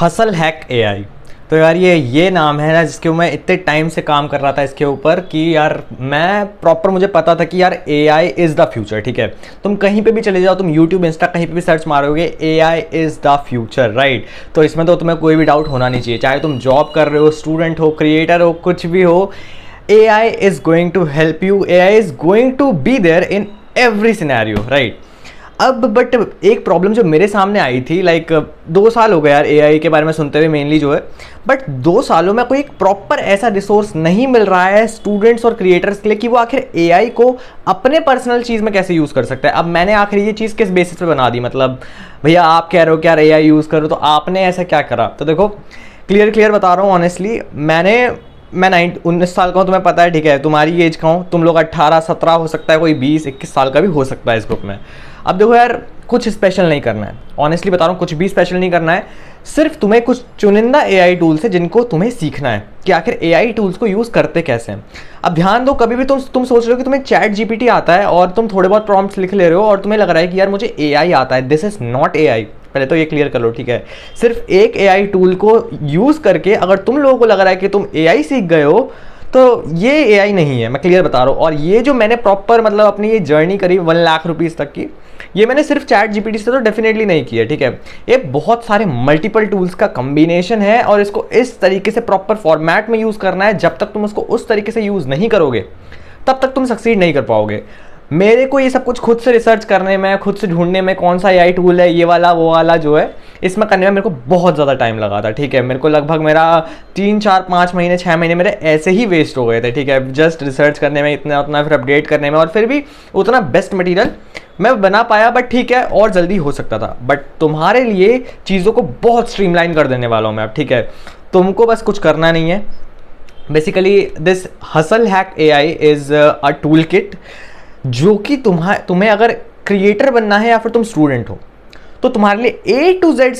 Hustle hack AI. तो यार ये नाम है ना जिसके मैं इतने टाइम से काम कर रहा था इसके ऊपर कि यार मैं प्रॉपर मुझे पता था कि यार एआई इज़ द फ्यूचर। ठीक है, तुम कहीं पे भी चले जाओ, तुम यूट्यूब इंस्टा कहीं पे भी सर्च मारोगे AI is the future, right. तो इसमें तो तुम्हें कोई भी डाउट होना नहीं चाहिए, चाहे तुम जॉब कर रहे हो, स्टूडेंट हो, क्रिएटर हो, कुछ भी हो, AI is going to help you, AI is going to be there in every scenario, right. अब बट एक प्रॉब्लम जो मेरे सामने आई थी, लाइक 2 साल हो गए यार एआई के बारे में सुनते हुए मेनली जो है, बट 2 सालों में कोई एक प्रॉपर ऐसा रिसोर्स नहीं मिल रहा है स्टूडेंट्स और क्रिएटर्स के लिए कि वो आखिर एआई को अपने पर्सनल चीज़ में कैसे यूज़ कर सकता है। अब मैंने आखिर ये चीज़ किस बेसिस पे बना दी, मतलब भैया आप कह रहे हो कि यार एआई यूज़ करो, तो आपने ऐसा क्या करा। तो देखो क्लियर बता रहा हूँ ऑनेस्टली, मैं 19 साल का हूँ, तुम्हें पता है, ठीक है, तुम्हारी एज का हूँ, तुम लोग 18-17 हो सकता है, कोई 20-21 साल का भी हो सकता है इस ग्रुप में। अब देखो यार कुछ स्पेशल नहीं करना है, ऑनेस्टली बता रहा हूँ, कुछ भी स्पेशल नहीं करना है, सिर्फ तुम्हें कुछ चुनिंदा एआई टूल्स है जिनको तुम्हें सीखना है कि आखिर एआई टूल्स को यूज़ करते कैसे हैं। अब ध्यान दो, कभी भी तुम सोच रहे हो कि तुम्हें चैट जीपीटी आता है और तुम थोड़े बहुत प्रॉम्प्ट्स लिख ले रहे हो और तुम्हें लग रहा है कि यार मुझे एआई आता है, दिस इज़ नॉट एआई। पहले तो ये क्लियर कर लो, ठीक है। सिर्फ एक एआई टूल को यूज़ करके अगर तुम लोगों को लग रहा है कि तुम एआई सीख गए हो, तो ये एआई नहीं है, मैं क्लियर बता रहा हूँ। और ये जो मैंने प्रॉपर मतलब अपनी ये जर्नी करी 1 लाख रुपीज़ तक की, ये मैंने सिर्फ चैट जीपीटी से तो डेफिनेटली नहीं किया, ठीक है। ये बहुत सारे मल्टीपल टूल्स का कम्बिनेशन है और इसको इस तरीके से प्रॉपर फॉर्मेट में यूज़ करना है। जब तक तुम उसको उस तरीके से यूज़ नहीं करोगे तब तक तुम सक्सीड नहीं कर पाओगे। मेरे को ये सब कुछ खुद से रिसर्च करने में, खुद से ढूंढने में, कौन सा एआई टूल है, ये वाला वो वाला जो है, इसमें करने में मेरे को बहुत ज़्यादा टाइम लगा था, ठीक है। मेरे को लगभग मेरा 3-4-5 महीने 6 महीने मेरे ऐसे ही वेस्ट हो गए थे, ठीक है, जस्ट रिसर्च करने में, इतना उतना, फिर अपडेट करने में, और फिर भी उतना बेस्ट मटीरियल मैं बना पाया, बट ठीक है और जल्दी हो सकता था। बट तुम्हारे लिए चीज़ों को बहुत स्ट्रीमलाइन कर देने वाला हूँ मैं अब, ठीक है। तुमको बस कुछ करना नहीं है, basically this hustle hack AI is a tool kit जो कि तुम्हें अगर क्रिएटर बनना है या फिर तुम स्टूडेंट हो, तो तुम्हारे लिए A to Z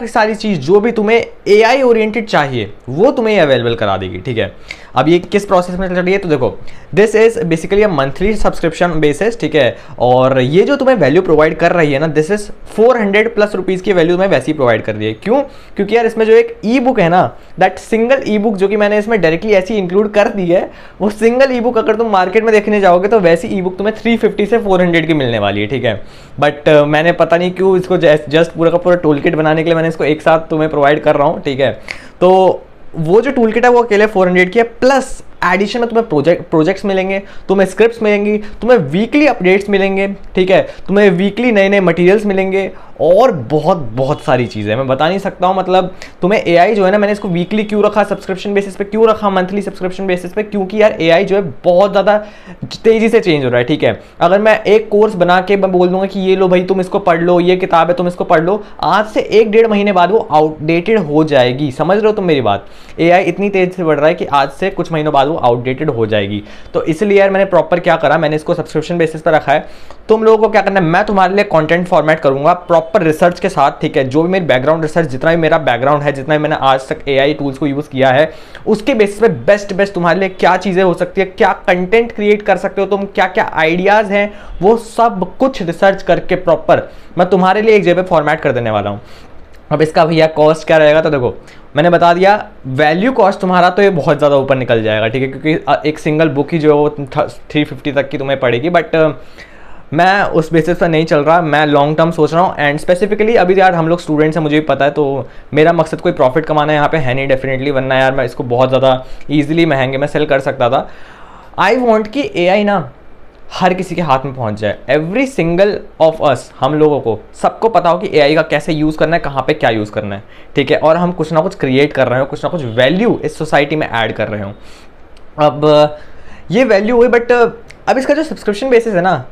सारी चीज़ जो भी तुम्हें AI ओरिएंटेड चाहिए वो तुम्हें अवेलेबल करा देगी, ठीक है। अब ये किस प्रोसेस में चल रही है, तो देखो this is basically a monthly subscription basis, ठीक है। और ये जो तुम्हें वैल्यू प्रोवाइड कर रही है ना, दिस इज 400+ रुपीज़ की वैल्यू तुम्हें वैसे ही प्रोवाइड कर रही है। क्यों? क्योंकि यार इसमें जो एक ई बुक है ना, दैट सिंगल ई बुक जो कि मैंने इसमें डायरेक्टली ऐसी इंक्लूड कर दी है, वो सिंगल ई बुक अगर तुम मार्केट में देखने जाओगे तो वैसी ई बुक तुम्हें 350 से 400 की मिलने वाली है, ठीक है। बट मैंने पता नहीं क्यों इसको जस्ट पूरा का पूरा टूल किट बनाने के लिए मैंने इसको एक साथ तुम्हें प्रोवाइड कर रहा हूँ, ठीक है। तो वो जो टूल किट है वो अकेले 400 की है, प्लस एडिशन में तुम्हें प्रोजेक्ट्स मिलेंगे, तुम्हें स्क्रिप्ट्स मिलेंगी, तुम्हें वीकली अपडेट्स मिलेंगे, ठीक है, तुम्हें वीकली नए नए मटेरियल्स मिलेंगे और बहुत सारी चीज़ें मैं बता नहीं सकता हूँ। मतलब तुम्हें एआई जो है ना, मैंने इसको वीकली क्यों रखा, सब्सक्रिप्शन बेसिस पे क्यों रखा, मंथली सब्सक्रिप्शन बेसिस पे, क्योंकि यार एआई जो है बहुत ज़्यादा तेज़ी से चेंज हो रहा है, ठीक है। अगर मैं एक कोर्स बना के मैं बोल दूंगा कि ये लो भाई तुम इसको पढ़ लो, ये किताब है तुम इसको पढ़ लो, आज से 1-1.5 महीने बाद वो आउटडेटेड हो जाएगी। समझ रहे हो तुम मेरी बात? एआई इतनी तेज़ से बढ़ रहा है कि आज से कुछ महीनों बाद वो आउटडेटेड हो जाएगी। तो इसलिए यार मैंने प्रॉपर क्या करा, मैंने इसको सब्सक्रिप्शन बेसिस पर रखा है। तुम लोगों को क्या करना है, मैं तुम्हारे लिए कंटेंट फॉर्मेट करूंगा प्रॉपर रिसर्च के साथ, ठीक है। जो भी मेरी बैकग्राउंड रिसर्च, जितना भी मेरा बैकग्राउंड है, जितना भी मैंने आज तक एआई टूल्स को यूज़ किया है, उसके बेसिस पे बेस्ट तुम्हारे लिए क्या चीज़ें हो सकती है, क्या कंटेंट क्रिएट कर सकते हो तुम, क्या क्या आइडियाज़ हैं, वो सब कुछ रिसर्च करके प्रॉपर मैं तुम्हारे लिए एक जगह फॉर्मेट कर देने वाला हूँ। अब इसका भैया कॉस्ट क्या रहेगा, तो देखो मैंने बता दिया, वैल्यू कॉस्ट तुम्हारा तो ये बहुत ज़्यादा ऊपर निकल जाएगा, ठीक है, क्योंकि एक सिंगल बुक ही जो है वो 350 तक की तुम्हें पड़ेगी। बट मैं उस बेसिस पर नहीं चल रहा, मैं लॉन्ग टर्म सोच रहा हूँ। एंड स्पेसिफिकली अभी यार हम लोग स्टूडेंट्स हैं, मुझे भी पता है, तो मेरा मकसद कोई प्रॉफिट कमाना यहाँ पे है नहीं डेफिनेटली, वरना यार मैं इसको बहुत ज़्यादा ईजिली महंगे में सेल कर सकता था। आई वॉन्ट कि एआई ना हर किसी के हाथ में पहुंच जाए, एवरी सिंगल ऑफ अस, हम लोगों को सबको पता हो कि एआई का कैसे यूज़ करना है, कहाँ पे क्या यूज़ करना है, ठीक है, और हम कुछ ना कुछ क्रिएट कर रहे हो, कुछ ना कुछ वैल्यू इस सोसाइटी में ऐड कर रहे हो। अब ये वैल्यू हुई, बट अब इसका जो सब्सक्रिप्शन बेसिस है ना,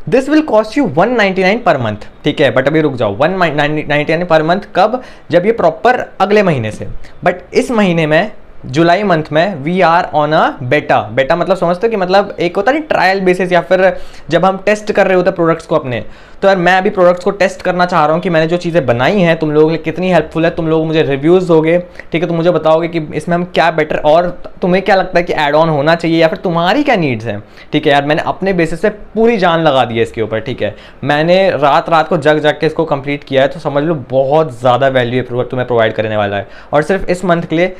this will cost you 199 per month, ठीक है। बट अभी रुक जाओ, 199 पर मंथ कब? जब ये प्रॉपर अगले महीने से, बट इस महीने में जुलाई मंथ में वी आर ऑन अ बेटा। बेटा मतलब समझते हो कि मतलब एक होता है नहीं ट्रायल बेसिस, या फिर जब हम टेस्ट कर रहे होते हैं प्रोडक्ट्स को अपने। तो यार मैं अभी प्रोडक्ट्स को टेस्ट करना चाह रहा हूँ कि मैंने जो चीज़ें बनाई हैं तुम लोगों के लिए कितनी हेल्पफुल है। तुम लोग मुझे रिव्यूज़ दोगे, ठीक है, तुम मुझे बताओगे कि इसमें हम क्या बेटर, और तुम्हें क्या लगता है कि ऐड ऑन होना चाहिए, या फिर तुम्हारी क्या नीड्स हैं। ठीक है यार, मैंने अपने बेसिस पे पूरी जान लगा दी है इसके ऊपर। ठीक है, मैंने रात रात को जग जग के इसको कंप्लीट किया है, तो समझ लो बहुत ज़्यादा वैल्यू प्रोडक्ट तुम्हें प्रोवाइड करने वाला है। और सिर्फ इस मंथ के लिए,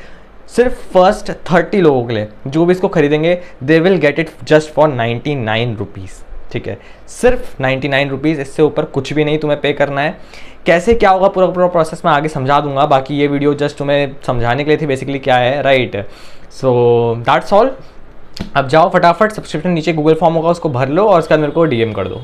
सिर्फ फर्स्ट 30 लोगों के लिए जो भी इसको खरीदेंगे, they will get it just for 99 rupees. ठीक है, सिर्फ 99 रुपीज़, इससे ऊपर कुछ भी नहीं तुम्हें पे करना है। कैसे क्या होगा पूरा पूरा प्रोसेस मैं आगे समझा दूंगा, बाकी ये वीडियो जस्ट तुम्हें समझाने के लिए थी बेसिकली क्या है, राइट। So that's all. अब जाओ फटाफट, सब्सक्रिप्शन नीचे गूगल फॉर्म होगा उसको भर लो और उसके बाद मेरे को डीएम कर दो।